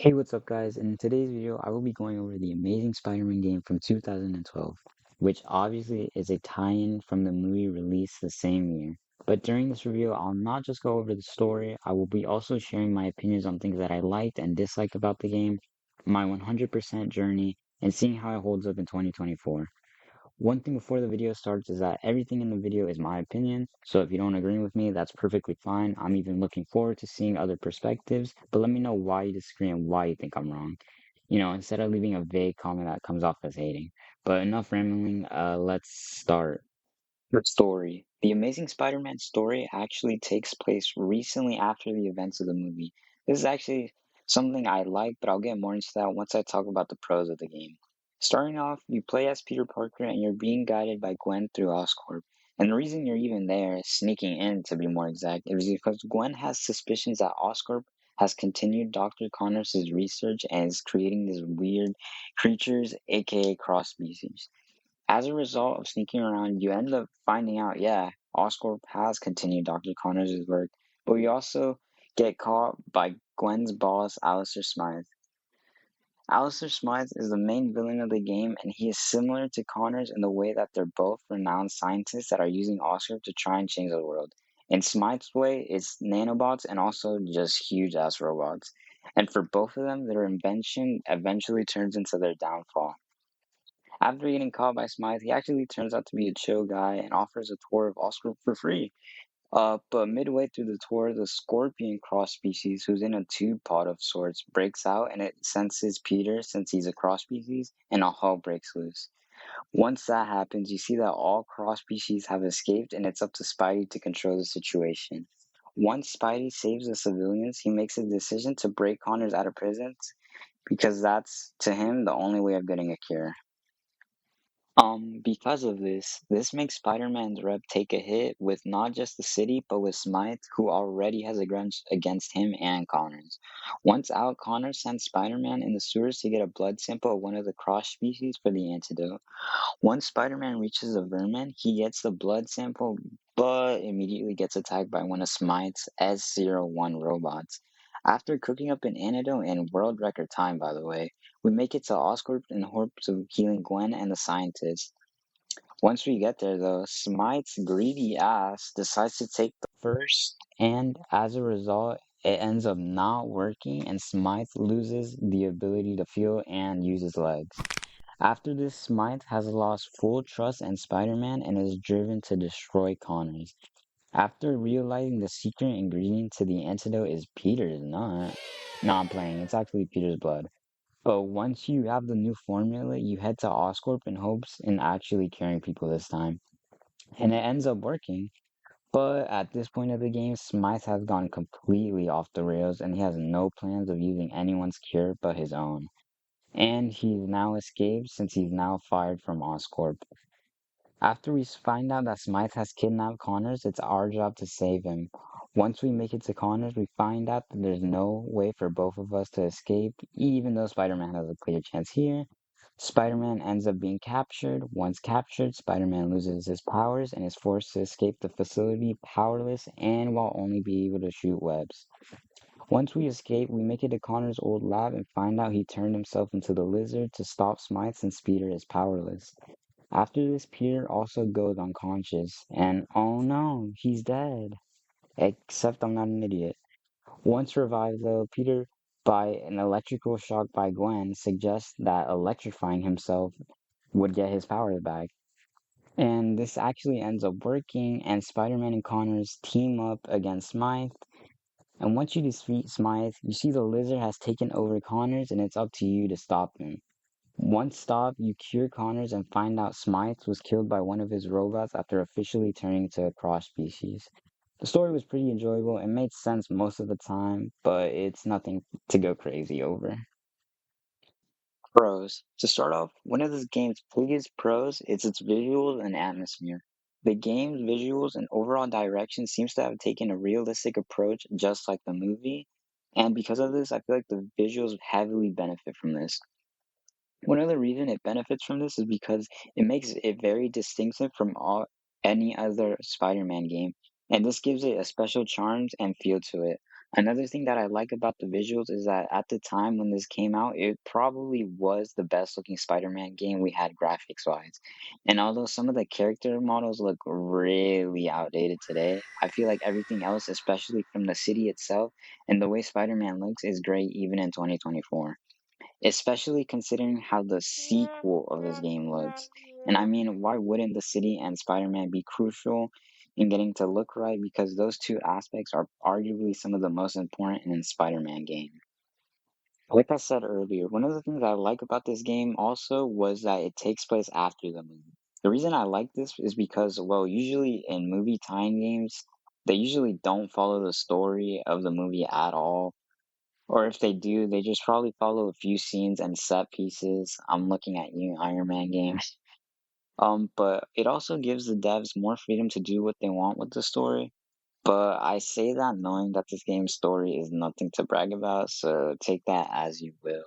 Hey, what's up, guys? In today's video, I will be going over the Amazing Spider-Man game from 2012, which obviously is a tie-in from the movie released the same year. But during this review, I'll not just go over the story, I will be also sharing my opinions on things that I liked and disliked about the game, my 100% journey, and seeing how it holds up in 2024. One thing before the video starts is that everything in the video is my opinion, so if you don't agree with me, that's perfectly fine. I'm even looking forward to seeing other perspectives, but let me know why you disagree and why you think I'm wrong. Instead of leaving a vague comment that comes off as hating. But enough rambling, let's start. The story. The Amazing Spider-Man story actually takes place recently after the events of the movie. This is actually something I like, but I'll get more into that once I talk about the pros of the game. Starting off, you play as Peter Parker and you're being guided by Gwen through Oscorp. And the reason you're even there, sneaking in to be more exact, is because Gwen has suspicions that Oscorp has continued Dr. Connors' research and is creating these weird creatures, aka cross species. As a result of sneaking around, you end up finding out, yeah, Oscorp has continued Dr. Connors' work, but we also get caught by Gwen's boss, Alistair Smythe. Alistair Smythe is the main villain of the game, and he is similar to Connors in the way that they're both renowned scientists that are using Oscorp to try and change the world. In Smythe's way, it's nanobots and also just huge ass robots. And for both of them, their invention eventually turns into their downfall. After getting caught by Smythe, he actually turns out to be a chill guy and offers a tour of Oscorp for free. But midway through the tour, the scorpion cross species, who's in a tube pod of sorts, breaks out and it senses Peter since he's a cross species, and all hell breaks loose. Once that happens, you see that all cross species have escaped, and it's up to Spidey to control the situation. Once Spidey saves the civilians, he makes a decision to break Connors out of prison because that's, to him, the only way of getting a cure. Because of this makes Spider-Man's rep take a hit with not just the city, but with Smythe, who already has a grudge against him and Connors. Once out, Connors sends Spider-Man in the sewers to get a blood sample of one of the cross species for the antidote. Once Spider-Man reaches the vermin, he gets the blood sample, but immediately gets attacked by one of Smythe's S01 robots. After cooking up an antidote in world record time, by the way, we make it to Oscorp in hopes of healing Gwen and the scientists. Once we get there, though, Smite's greedy ass decides to take the first, and as a result, it ends up not working, and Smythe loses the ability to feel and use his legs. After this, Smythe has lost full trust in Spider-Man and is driven to destroy Connors. After realizing the secret ingredient to the antidote is Peter's nut. No, I'm playing. It's actually Peter's blood. But once you have the new formula, you head to Oscorp in hopes in actually curing people this time. And it ends up working. But at this point of the game, Smythe has gone completely off the rails and he has no plans of using anyone's cure but his own. And he's now escaped since he's now fired from Oscorp. After we find out that Smythe has kidnapped Connors, it's our job to save him. Once we make it to Connors, we find out that there's no way for both of us to escape, even though Spider-Man has a clear chance here. Spider-Man ends up being captured. Once captured, Spider-Man loses his powers and is forced to escape the facility powerless and while only be able to shoot webs. Once we escape, we make it to Connor's old lab and find out he turned himself into the lizard to stop Smythe since Peter is powerless. After this, Peter also goes unconscious, and oh no, he's dead. Except I'm not an idiot. Once revived, though, Peter, by an electrical shock by Gwen, suggests that electrifying himself would get his powers back. And this actually ends up working, and Spider Man and Connors team up against Smythe. And once you defeat Smythe, you see the lizard has taken over Connors, and it's up to you to stop him. Once stopped, you cure Connors and find out Smythe was killed by one of his robots after officially turning into a cross species. The story was pretty enjoyable and made sense most of the time, but it's nothing to go crazy over. Pros. To start off, one of this game's biggest pros is its visuals and atmosphere. The game's visuals and overall direction seems to have taken a realistic approach just like the movie, and because of this, I feel like the visuals heavily benefit from this. One other reason it benefits from this is because it makes it very distinctive from any other Spider-Man game, and this gives it a special charm and feel to it. Another thing that I like about the visuals is that at the time when this came out, it probably was the best looking Spider-Man game we had graphics wise. And although some of the character models look really outdated today, I feel like everything else, especially from the city itself and the way Spider-Man looks, is great even in 2024. Especially considering how the sequel of this game looks. And I mean, why wouldn't the city and Spider-Man be crucial in getting to look right? Because those two aspects are arguably some of the most important in a Spider-Man game. Like I said earlier, one of the things I like about this game also was that it takes place after the movie. The reason I like this is because, well, usually in movie tie-in games, they usually don't follow the story of the movie at all, or if they do, they just probably follow a few scenes and set pieces. I'm looking at you, Iron Man games. But it also gives the devs more freedom to do what they want with the story. But I say that knowing that this game's story is nothing to brag about, so take that as you will.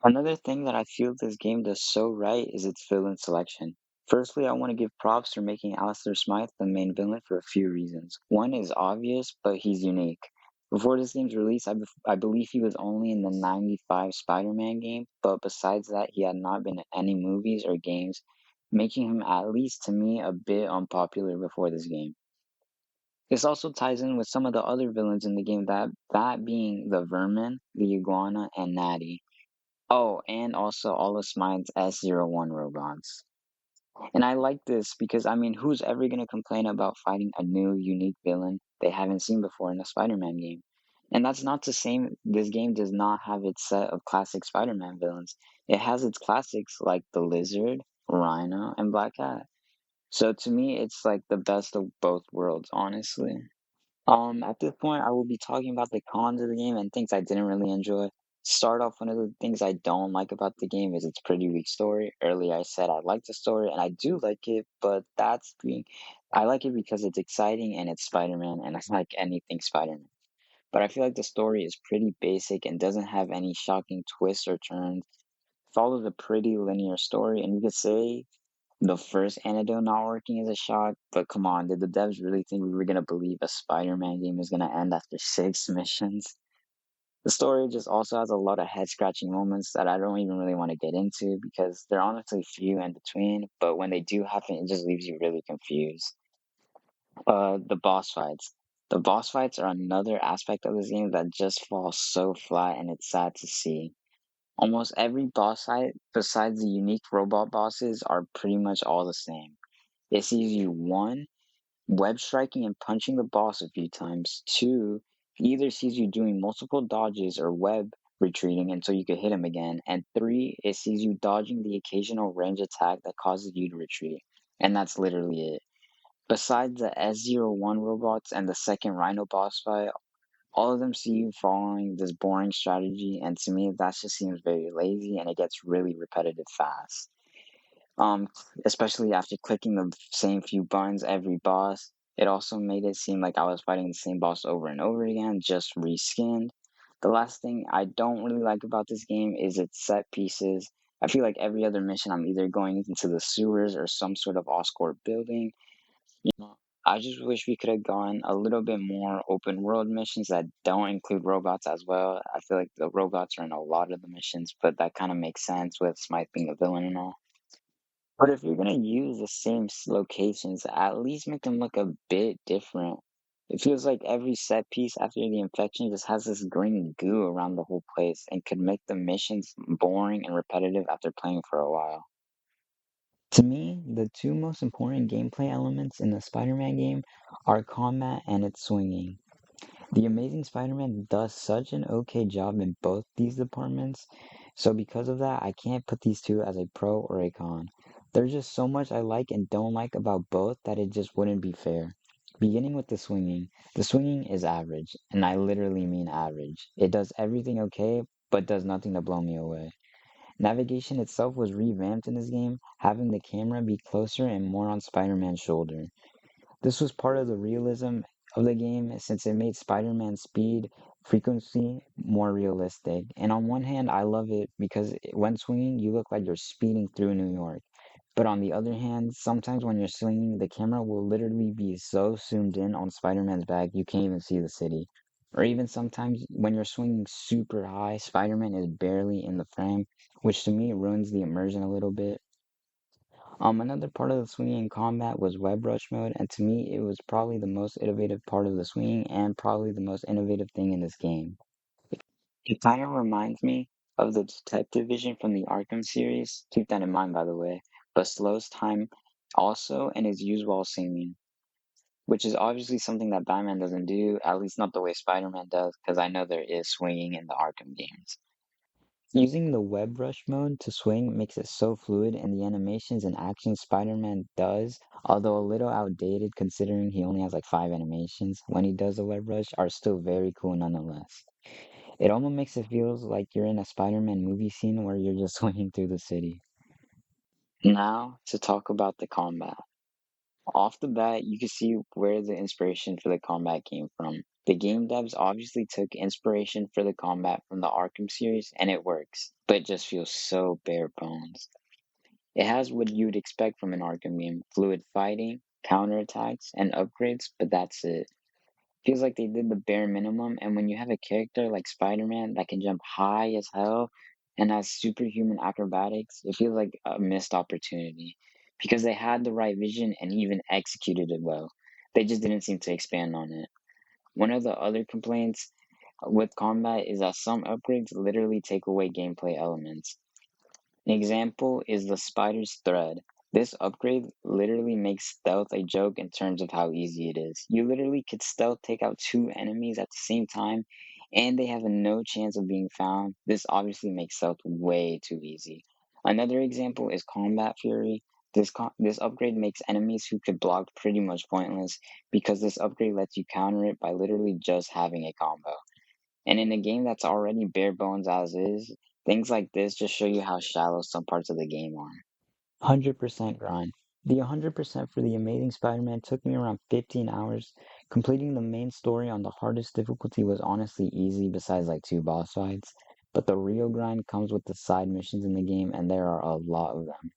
Another thing that I feel this game does so right is its villain selection. Firstly, I want to give props for making Alistair Smythe the main villain for a few reasons. One is obvious, but he's unique. Before this game's release, I believe he was only in the 95 Spider Man game, but besides that, he had not been in any movies or games, making him, at least to me, a bit unpopular before this game. This also ties in with some of the other villains in the game, that being the Vermin, the Iguana, and Natty. Oh, and also all of Smine's S01 robots. And I like this because, I mean, who's ever going to complain about fighting a new, unique villain they haven't seen before in a Spider Man game? And that's not to say this game does not have its set of classic Spider Man villains. It has its classics like the Lizard, Rhino, and Black Cat. So to me, it's like the best of both worlds, honestly. At this point, I will be talking about the cons of the game and things I didn't really enjoy. Start off, one of the things I don't like about the game is its pretty weak story. Earlier, I said I like the story, and I do like it, but I like it because it's exciting and it's Spider-Man, and I like anything Spider-Man. But I feel like the story is pretty basic and doesn't have any shocking twists or turns. Follows a pretty linear story, and you could say the first antidote not working is a shock, but come on, did the devs really think we were gonna believe a Spider-Man game is gonna end after 6 missions? The story just also has a lot of head-scratching moments that I don't even really want to get into because they're honestly few in between, but when they do happen, it just leaves you really confused. The boss fights. The boss fights are another aspect of this game that just falls so flat and it's sad to see. Almost every boss fight, besides the unique robot bosses, are pretty much all the same. It sees you one, web striking and punching the boss a few times. Two, it either sees you doing multiple dodges or web retreating until you can hit him again. And three, it sees you dodging the occasional range attack that causes you to retreat. And that's literally it. Besides the S01 robots and the second Rhino boss fight, all of them see you following this boring strategy, and to me, that just seems very lazy and it gets really repetitive fast. Um, Especially after clicking the same few buttons every boss. It also made it seem like I was fighting the same boss over and over again, just reskinned. The last thing I don't really like about this game is its set pieces. I feel like every other mission I'm either going into the sewers or some sort of Oscorp building. You know, I just wish we could have gone a little bit more open world missions that don't include robots as well. I feel like the robots are in a lot of the missions, but that kind of makes sense with Smythe being a villain and all. But if you're gonna use the same locations, at least make them look a bit different. It feels like every set piece after the infection just has this green goo around the whole place and could make the missions boring and repetitive after playing for a while. To me, the two most important gameplay elements in the Spider-Man game are combat and its swinging. The Amazing Spider-Man does such an okay job in both these departments, so because of that, I can't put these two as a pro or a con. There's just so much I like and don't like about both that it just wouldn't be fair. Beginning with the swinging is average, and I literally mean average. It does everything okay, but does nothing to blow me away. Navigation itself was revamped in this game, having the camera be closer and more on Spider-Man's shoulder. This was part of the realism of the game since it made Spider Man's speed frequency more realistic. And on one hand, I love it because when swinging, you look like you're speeding through New York. But on the other hand, sometimes when you're swinging, the camera will literally be so zoomed in on Spider Man's back, you can't even see the city. Or even sometimes when you're swinging super high, Spider-Man is barely in the frame, which to me ruins the immersion a little bit. Another part of the swinging in combat was web rush mode, and to me, it was probably the most innovative part of the swinging and probably the most innovative thing in this game. It kind of reminds me of the detective vision from the Arkham series. Keep that in mind, by the way. But slows time also and is used while singing, which is obviously something that Batman doesn't do, at least not the way Spider-Man does, because I know there is swinging in the Arkham games. Using the web rush mode to swing makes it so fluid, and the animations and actions Spider-Man does, although a little outdated considering he only has like 5 animations when he does the web rush, are still very cool nonetheless. It almost makes it feel like you're in a Spider-Man movie scene where you're just swinging through the city. Now, to talk about the combat. Off the bat, you can see where the inspiration for the combat came from. The game devs obviously took inspiration for the combat from the Arkham series, and it works, but it just feels so bare bones. It has what you'd expect from an Arkham game: fluid fighting, counterattacks, and upgrades, but that's it. Feels like they did the bare minimum, and when you have a character like Spider-Man that can jump high as hell and has superhuman acrobatics, it feels like a missed opportunity because they had the right vision and even executed it well. They just didn't seem to expand on it. One of the other complaints with combat is that some upgrades literally take away gameplay elements. An example is the spider's thread. This upgrade literally makes stealth a joke in terms of how easy it is. You literally could stealth take out 2 enemies at the same time, and they have no chance of being found. This obviously makes stealth way too easy. Another example is combat fury. This upgrade makes enemies who could block pretty much pointless because this upgrade lets you counter it by literally just having a combo. And in a game that's already bare bones as is, things like this just show you how shallow some parts of the game are. 100% grind. The 100% for the Amazing Spider-Man took me around 15 hours. Completing the main story on the hardest difficulty was honestly easy besides like 2 boss fights. But the real grind comes with the side missions in the game, and there are a lot of them.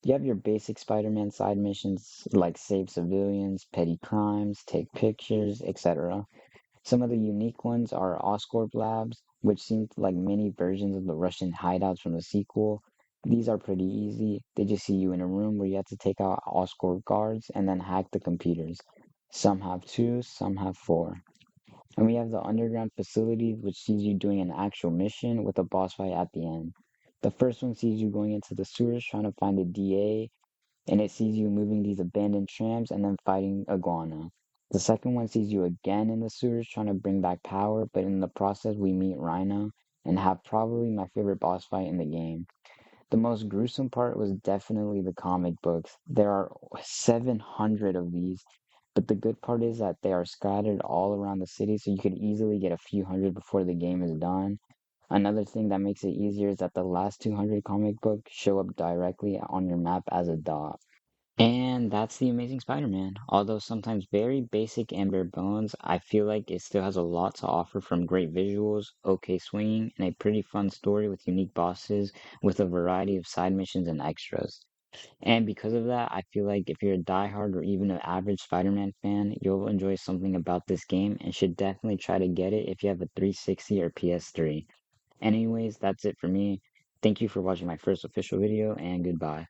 You have your basic Spider-Man side missions like save civilians, petty crimes, take pictures, etc. Some of the unique ones are Oscorp Labs, which seem like mini versions of the Russian hideouts from the sequel. These are pretty easy. They just see you in a room where you have to take out Oscorp guards and then hack the computers. Some have 2, some have 4. And we have the underground facilities, which sees you doing an actual mission with a boss fight at the end. The first one sees you going into the sewers trying to find a DA, and it sees you moving these abandoned trams and then fighting Iguana. The second one sees you again in the sewers trying to bring back power, but in the process we meet Rhino and have probably my favorite boss fight in the game. The most gruesome part was definitely the comic books. There are 700 of these, but the good part is that they are scattered all around the city, so you could easily get a few hundred before the game is done. Another thing that makes it easier is that the last 200 comic books show up directly on your map as a dot. And that's the Amazing Spider-Man. Although sometimes very basic and bare bones, I feel like it still has a lot to offer from great visuals, okay swinging, and a pretty fun story with unique bosses with a variety of side missions and extras. And because of that, I feel like if you're a diehard or even an average Spider-Man fan, you'll enjoy something about this game and should definitely try to get it if you have a 360 or PS3. Anyways, that's it for me. Thank you for watching my first official video, and goodbye.